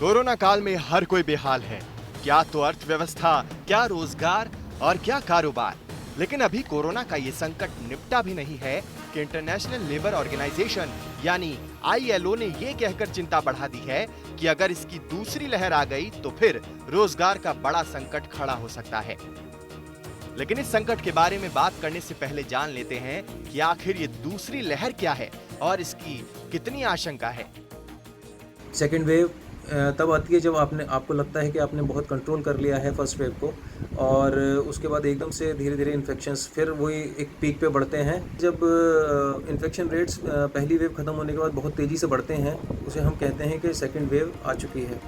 Corona काल में हर कोई बेहाल है। क्या तो अर्थव्यवस्था, क्या रोजगार और क्या कारोबार। लेकिन अभी कोरोना का ये संकट निपटा भी नहीं है कि इंटरनेशनल लेबर ऑर्गेनाइजेशन यानी ILO ने ये कहकर चिंता बढ़ा दी है कि अगर इसकी दूसरी लहर आ गई तो फिर रोजगार का बड़ा संकट खड़ा हो सकता है। लेकिन इस संकट के बारे में बात करने से पहले जान लेते हैं कि आखिर ये दूसरी लहर क्या है और इसकी कितनी आशंका है। सेकेंड वेव तब आती है जब आपको लगता है कि आपने बहुत कंट्रोल कर लिया है फर्स्ट वेव को, और उसके बाद एकदम से धीरे धीरे इन्फेक्शंस फिर वही एक पीक पे बढ़ते हैं। जब इन्फेक्शन रेट्स पहली वेव ख़त्म होने के बाद बहुत तेज़ी से बढ़ते हैं, उसे हम कहते हैं कि सेकेंड वेव आ चुकी है।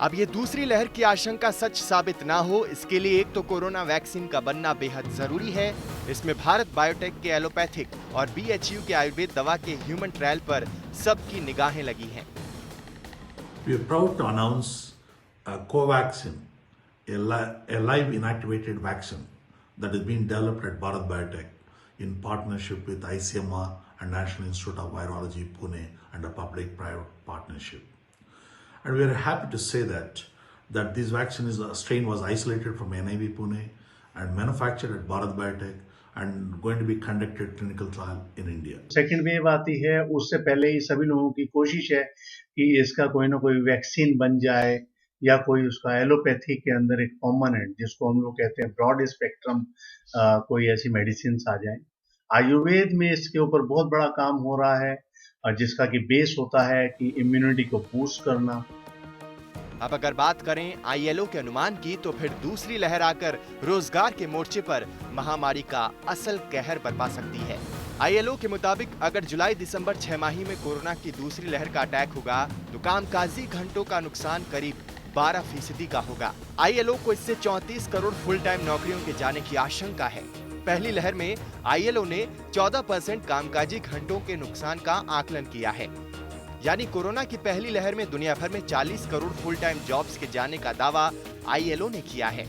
अब ये दूसरी लहर की आशंका सच साबित ना हो, इसके लिए एक तो कोरोना वैक्सीन का बनना बेहद जरूरी है। इसमें भारत बायोटेक के एलोपैथिक और BHU के आयुर्वेद दवा के ह्यूमन ट्रायल पर सबकी निगाहें लगी हैं। We are proud to announce Covaxin, a live inactivated vaccine that is being developed at Bharat Biotech in partnership with ICMR and National Institute of Virology, Pune, and a public-private partnership. And we are happy to say that this vaccine strain was isolated from NIV Pune and manufactured at Bharat Biotech and going to be conducted clinical trial in India. Second wave आती है, उससे पहले ही सभी लोगों की कोशिश है कि इसका कोई ना कोई वैक्सीन बन जाए या कोई उसका एलोपैथी के अंदर एक कॉम्पोनेंट, जिसको हम लोग कहते हैं ब्रॉड स्पेक्ट्रम, कोई ऐसी मेडिसिन आ जाए। आयुर्वेद में इसके ऊपर बहुत बड़ा काम हो रहा है, जिसका कि बेस होता है कि इम्यूनिटी को बूस्ट करना। अब अगर बात करें ILO के अनुमान की, तो फिर दूसरी लहर आकर रोजगार के मोर्चे पर महामारी का असल कहर बरपा सकती है। ILO के मुताबिक अगर जुलाई-दिसंबर 6 माही में कोरोना की दूसरी लहर का अटैक होगा तो कामकाजी घंटों का नुकसान करीब 12% का होगा। ILO को इससे 34 करोड़ फुल टाइम नौकरियों के जाने की आशंका है। पहली लहर में ILO ने 14% कामकाजी घंटों के नुकसान का आकलन किया है। यानी कोरोना की पहली लहर में दुनिया भर में 40 करोड़ फुल टाइम जॉब्स के जाने का दावा ILO ने किया है।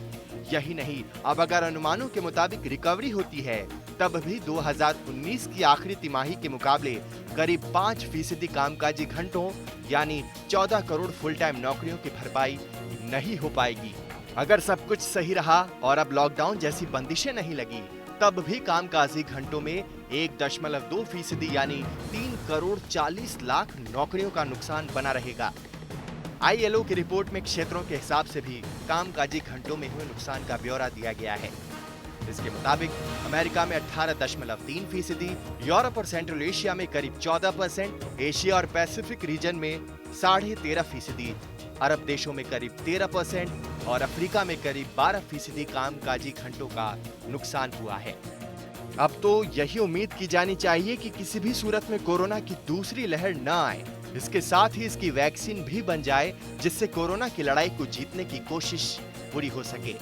यही नहीं, अब अगर अनुमानों के मुताबिक रिकवरी होती है तब भी 2019 की आखिरी तिमाही के मुकाबले करीब 5% कामकाजी घंटों यानी 14 करोड़ फुल टाइम नौकरियों की भरपाई नहीं हो पाएगी। अगर सब कुछ सही रहा और अब लॉकडाउन जैसी बंदिशें नहीं लगी, तब भी कामकाजी घंटों में 1.2% यानी 3 करोड़ 40 लाख नौकरियों का नुकसान बना रहेगा। ILO की रिपोर्ट में क्षेत्रों के हिसाब से भी कामकाजी घंटों में हुए नुकसान का ब्यौरा दिया गया है। इसके मुताबिक अमेरिका में 18.3%, यूरोप और सेंट्रल एशिया में करीब 14%, एशिया और पैसिफिक रीजन में 13.5%, अरब देशों में करीब 13% और अफ्रीका में करीब 12% कामकाजी घंटों का नुकसान हुआ है। अब तो यही उम्मीद की जानी चाहिए कि किसी भी सूरत में कोरोना की दूसरी लहर न आए। इसके साथ ही इसकी वैक्सीन भी बन जाए, जिससे कोरोना की लड़ाई को जीतने की कोशिश पूरी हो सके।